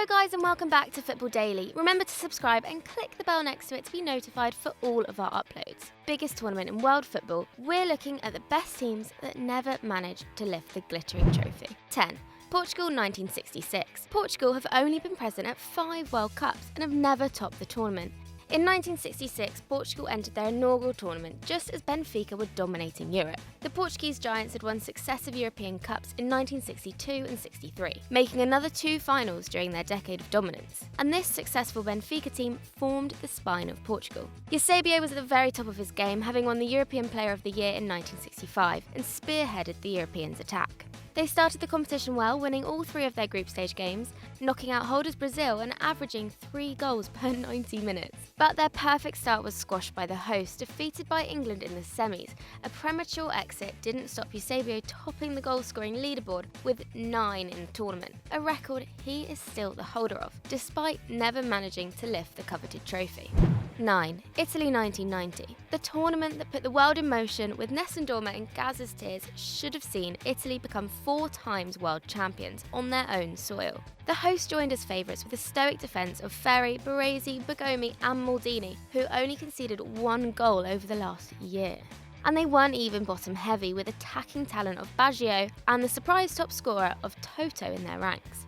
Hello guys and welcome back to Football Daily. Remember to subscribe and click the bell next to it to be notified for all of our uploads. Biggest tournament in world football, we're looking at the best teams that never managed to lift the glittering trophy. 10. Portugal 1966. Portugal have only been present at 5 World Cups and have never topped the tournament. In 1966, Portugal entered their inaugural tournament just as Benfica were dominating Europe. The Portuguese Giants had won successive European Cups in 1962 and 63, making another 2 finals during their decade of dominance. And this successful Benfica team formed the spine of Portugal. Eusebio was at the very top of his game, having won the European Player of the Year in 1965 and spearheaded the Europeans' attack. They started the competition well, winning all 3 of their group stage games, knocking out holders Brazil and averaging 3 goals per 90 minutes. But their perfect start was squashed by the hosts, defeated by England in the semis. A premature exit didn't stop Eusebio topping the goal-scoring leaderboard with 9 in the tournament, a record he is still the holder of, despite never managing to lift the coveted trophy. 9. Italy 1990. The tournament that put the world in motion with Nessun Dorma and Gazza's tears should have seen Italy become 4 times world champions on their own soil. The hosts joined as favourites with a stoic defence of Ferri, Baresi, Bergomi and Maldini, who only conceded 1 goal over the last year. And they weren't even bottom heavy, with attacking talent of Baggio and the surprise top scorer of Toto in their ranks.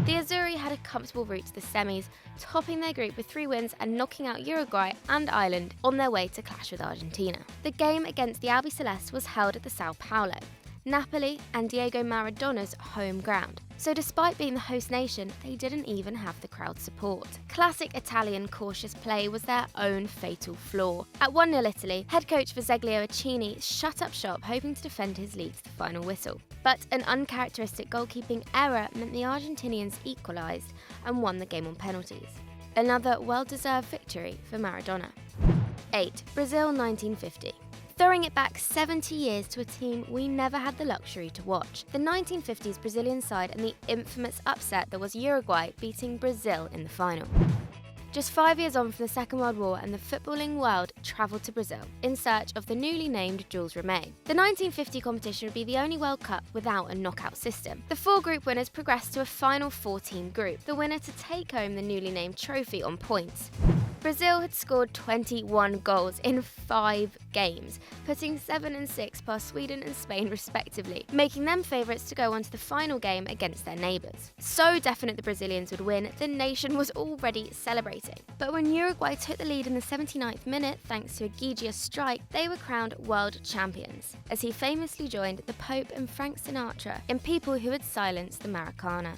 The Azzurri had a comfortable route to the semis, topping their group with 3 wins and knocking out Uruguay and Ireland on their way to clash with Argentina. The game against the Albiceleste was held at the Sao Paulo, Napoli and Diego Maradona's home ground. So despite being the host nation, they didn't even have the crowd support. Classic Italian cautious play was their own fatal flaw. At 1-0 Italy, head coach Vizeglio Acini shut up shop, hoping to defend his lead to the final whistle. But an uncharacteristic goalkeeping error meant the Argentinians equalised and won the game on penalties. Another well-deserved victory for Maradona. 8. Brazil 1950. Throwing it back 70 years to a team we never had the luxury to watch. The 1950s Brazilian side and the infamous upset that was Uruguay beating Brazil in the final. Just 5 years on from the Second World War, and the footballing world travelled to Brazil in search of the newly named Jules Rimet. The 1950 competition would be the only World Cup without a knockout system. The 4 group winners progressed to a final 4-team group, the winner to take home the newly named trophy on points. Brazil had scored 21 goals in 5 games, putting 7 and 6 past Sweden and Spain respectively, making them favourites to go on to the final game against their neighbours. So definite the Brazilians would win, the nation was already celebrating. But when Uruguay took the lead in the 79th minute thanks to a Gigia strike, they were crowned world champions, as he famously joined the Pope and Frank Sinatra in People Who Had Silenced the Maracana.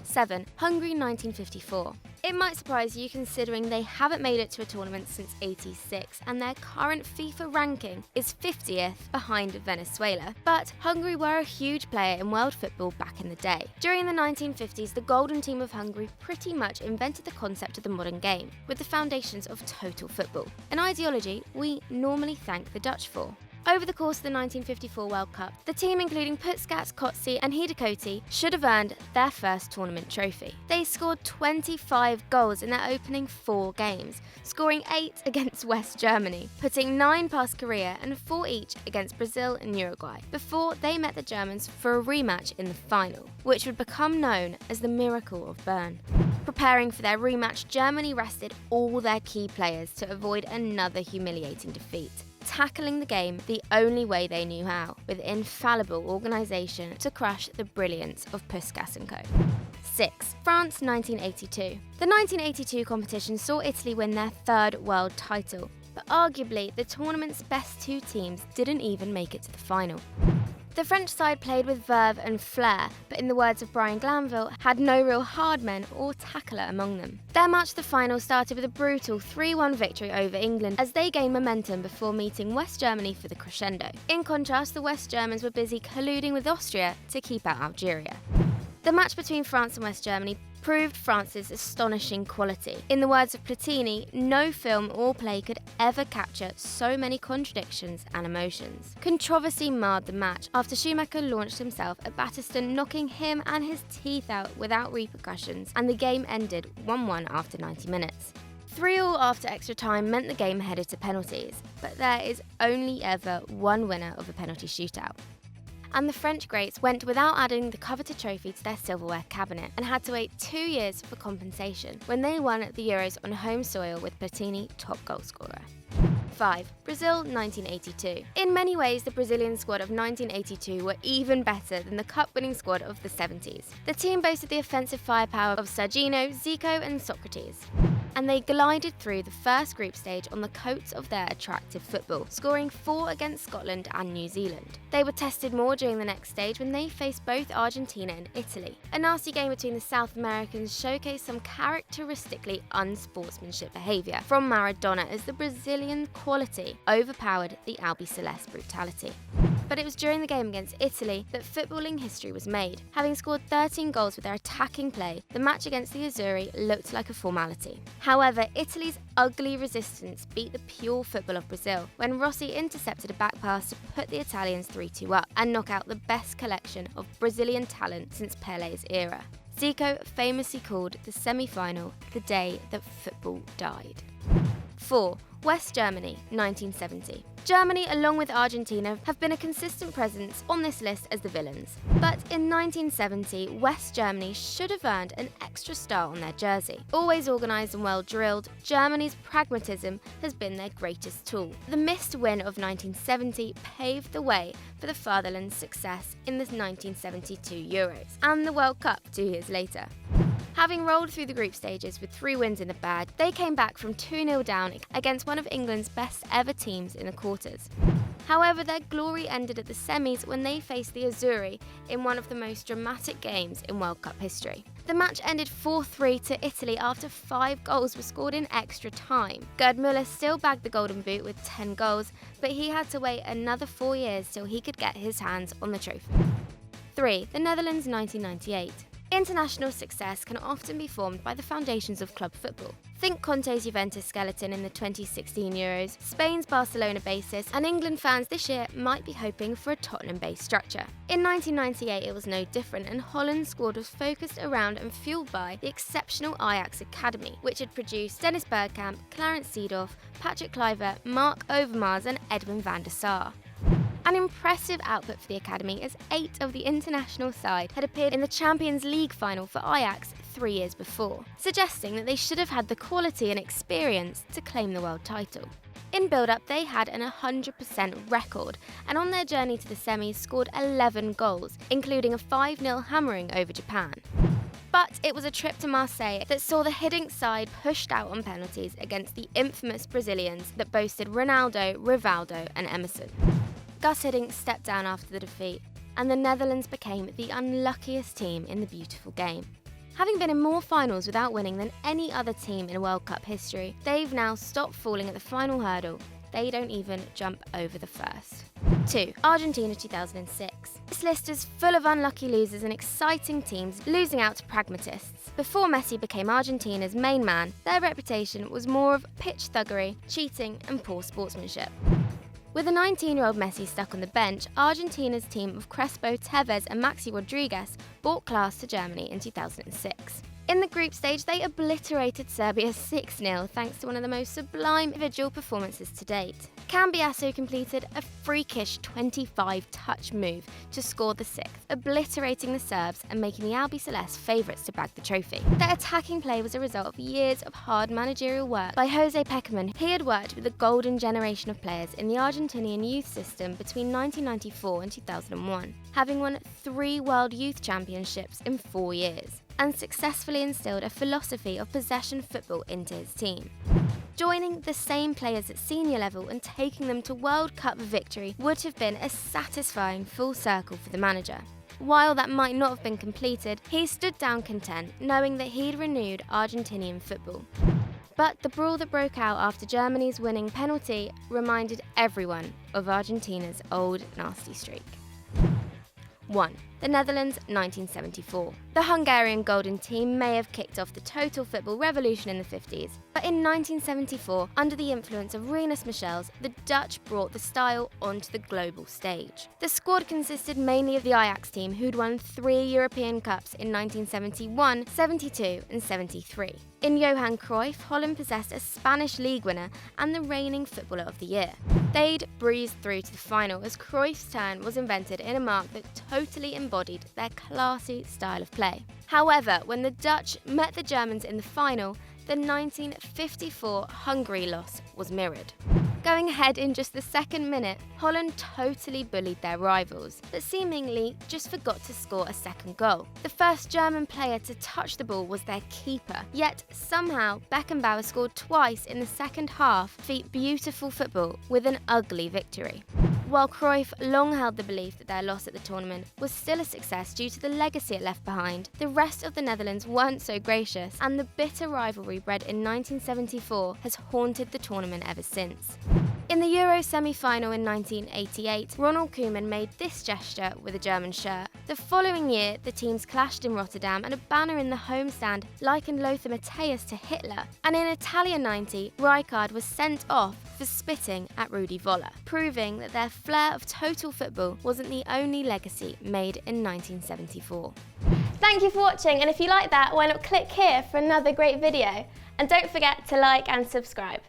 7. Hungary 1954. It might surprise you considering they haven't made it to a tournament since '86 and their current FIFA ranking is 50th behind Venezuela. But Hungary were a huge player in world football back in the day. During the 1950s, the golden team of Hungary pretty much invented the concept of the modern game, with the foundations of total football, an ideology we normally thank the Dutch for. Over the course of the 1954 World Cup, the team including Puskas, Kotze and Hidekoti should have earned their first tournament trophy. They scored 25 goals in their opening 4 games, scoring 8 against West Germany, putting 9 past Korea and 4 each against Brazil and Uruguay, before they met the Germans for a rematch in the final, which would become known as the Miracle of Bern. Preparing for their rematch, Germany rested all their key players to avoid another humiliating defeat, tackling the game the only way they knew how, with infallible organisation to crush the brilliance of Puskas & Co. 6. France 1982. The 1982 competition saw Italy win their 3rd world title, but arguably the tournament's best 2 teams didn't even make it to the final. The French side played with verve and flair, but in the words of Brian Glanville, had no real hard men or tackler among them. Their march to the final started with a brutal 3-1 victory over England as they gained momentum before meeting West Germany for the crescendo. In contrast, the West Germans were busy colluding with Austria to keep out Algeria. The match between France and West Germany proved France's astonishing quality. In the words of Platini, no film or play could ever capture so many contradictions and emotions. Controversy marred the match after Schumacher launched himself at Battiston, knocking him and his teeth out without repercussions, and the game ended 1-1 after 90 minutes. 3-3 after extra time meant the game headed to penalties, but there is only ever one winner of a penalty shootout. and the French greats went without adding the coveted trophy to their silverware cabinet and had to wait 2 years for compensation when they won the Euros on home soil with Platini top goalscorer. 5. Brazil 1982. In many ways, the Brazilian squad of 1982 were even better than the cup-winning squad of the 70s. The team boasted the offensive firepower of Serginho, Zico and Socrates, and they glided through the first group stage on the coats of their attractive football, scoring 4 against Scotland and New Zealand. They were tested more during the next stage when they faced both Argentina and Italy. A nasty game between the South Americans showcased some characteristically unsportsmanship behaviour from Maradona as the Brazilian quality overpowered the Albiceleste brutality. But it was during the game against Italy that footballing history was made. Having scored 13 goals with their attacking play, the match against the Azzurri looked like a formality. However, Italy's ugly resistance beat the pure football of Brazil when Rossi intercepted a back pass to put the Italians 3-2 up and knock out the best collection of Brazilian talent since Pele's era. Zico famously called the semi-final the day that football died. 4. West Germany, 1970. Germany, along with Argentina, have been a consistent presence on this list as the villains. But in 1970, West Germany should have earned an extra star on their jersey. Always organised and well drilled, Germany's pragmatism has been their greatest tool. The missed win of 1970 paved the way for the fatherland's success in the 1972 Euros and the World Cup 2 years later. Having rolled through the group stages with 3 wins in the bag, they came back from 2-0 down against one of England's best ever teams in the quarters. However, their glory ended at the semis when they faced the Azzurri in one of the most dramatic games in World Cup history. The match ended 4-3 to Italy after 5 goals were scored in extra time. Gerd Müller still bagged the Golden Boot with 10 goals, but he had to wait another 4 years till he could get his hands on the trophy. 3. The Netherlands 1998. International success can often be formed by the foundations of club football. Think Conte's Juventus skeleton in the 2016 Euros, Spain's Barcelona basis, and England fans this year might be hoping for a Tottenham-based structure. In 1998 it was no different, and Holland's squad was focused around and fueled by the exceptional Ajax Academy, which had produced Dennis Bergkamp, Clarence Seedorf, Patrick Kluivert, Mark Overmars and Edwin van der Sar. An impressive output for the academy, as 8 of the international side had appeared in the Champions League final for Ajax 3 years before, suggesting that they should have had the quality and experience to claim the world title. In build-up, they had an 100% record, and on their journey to the semis scored 11 goals, including a 5-0 hammering over Japan. But it was a trip to Marseille that saw the Hiddink side pushed out on penalties against the infamous Brazilians that boasted Ronaldo, Rivaldo and Emerson. Gus Hiddink stepped down after the defeat, and the Netherlands became the unluckiest team in the beautiful game. Having been in more finals without winning than any other team in World Cup history, they've now stopped falling at the final hurdle. They don't even jump over the first. 2. Argentina 2006. This list is full of unlucky losers and exciting teams losing out to pragmatists. Before Messi became Argentina's main man, their reputation was more of pitch thuggery, cheating and poor sportsmanship. With a 19-year-old Messi stuck on the bench, Argentina's team of Crespo, Tevez and Maxi Rodriguez brought class to Germany in 2006. In the group stage, they obliterated Serbia 6-0 thanks to one of the most sublime individual performances to date. Cambiasso completed a freakish 25-touch move to score the 6th, obliterating the Serbs and making the Albiceleste favourites to bag the trophy. Their attacking play was a result of years of hard managerial work by Jose Pekerman. He had worked with the golden generation of players in the Argentinian youth system between 1994 and 2001, having won 3 World Youth Championships in 4 years, and successfully instilled a philosophy of possession football into his team. Joining the same players at senior level and taking them to World Cup victory would have been a satisfying full circle for the manager. While that might not have been completed, he stood down content, knowing that he'd renewed Argentinian football. But the brawl that broke out after Germany's winning penalty reminded everyone of Argentina's old nasty streak. 1. The Netherlands 1974. The Hungarian Golden Team may have kicked off the total football revolution in the 50s, but But in 1974, under the influence of Rinus Michels, the Dutch brought the style onto the global stage. The squad consisted mainly of the Ajax team, who'd won 3 European Cups in 1971, 72 and 73. In Johan Cruyff, Holland possessed a Spanish league winner and the reigning Footballer of the Year. They'd breezed through to the final as Cruyff's turn was invented in a mark that totally embodied their classy style of play. However, when the Dutch met the Germans in the final, the 1954 Hungary loss was mirrored. Going ahead in just the second minute, Holland totally bullied their rivals, but seemingly just forgot to score a second goal. The first German player to touch the ball was their keeper, yet somehow Beckenbauer scored twice in the second half to defeat beautiful football with an ugly victory. While Cruyff long held the belief that their loss at the tournament was still a success due to the legacy it left behind, the rest of the Netherlands weren't so gracious, and the bitter rivalry bred in 1974 has haunted the tournament ever since. In the Euro semi-final in 1988, Ronald Koeman made this gesture with a German shirt. The following year, the teams clashed in Rotterdam and a banner in the home stand likened Lothar Matthäus to Hitler. And in Italia 90, Rijkaard was sent off for spitting at Rudi Völler, proving that their flair of total football wasn't the only legacy made in 1974. Thank you for watching, and if you like that, why not click here for another great video? And don't forget to like and subscribe.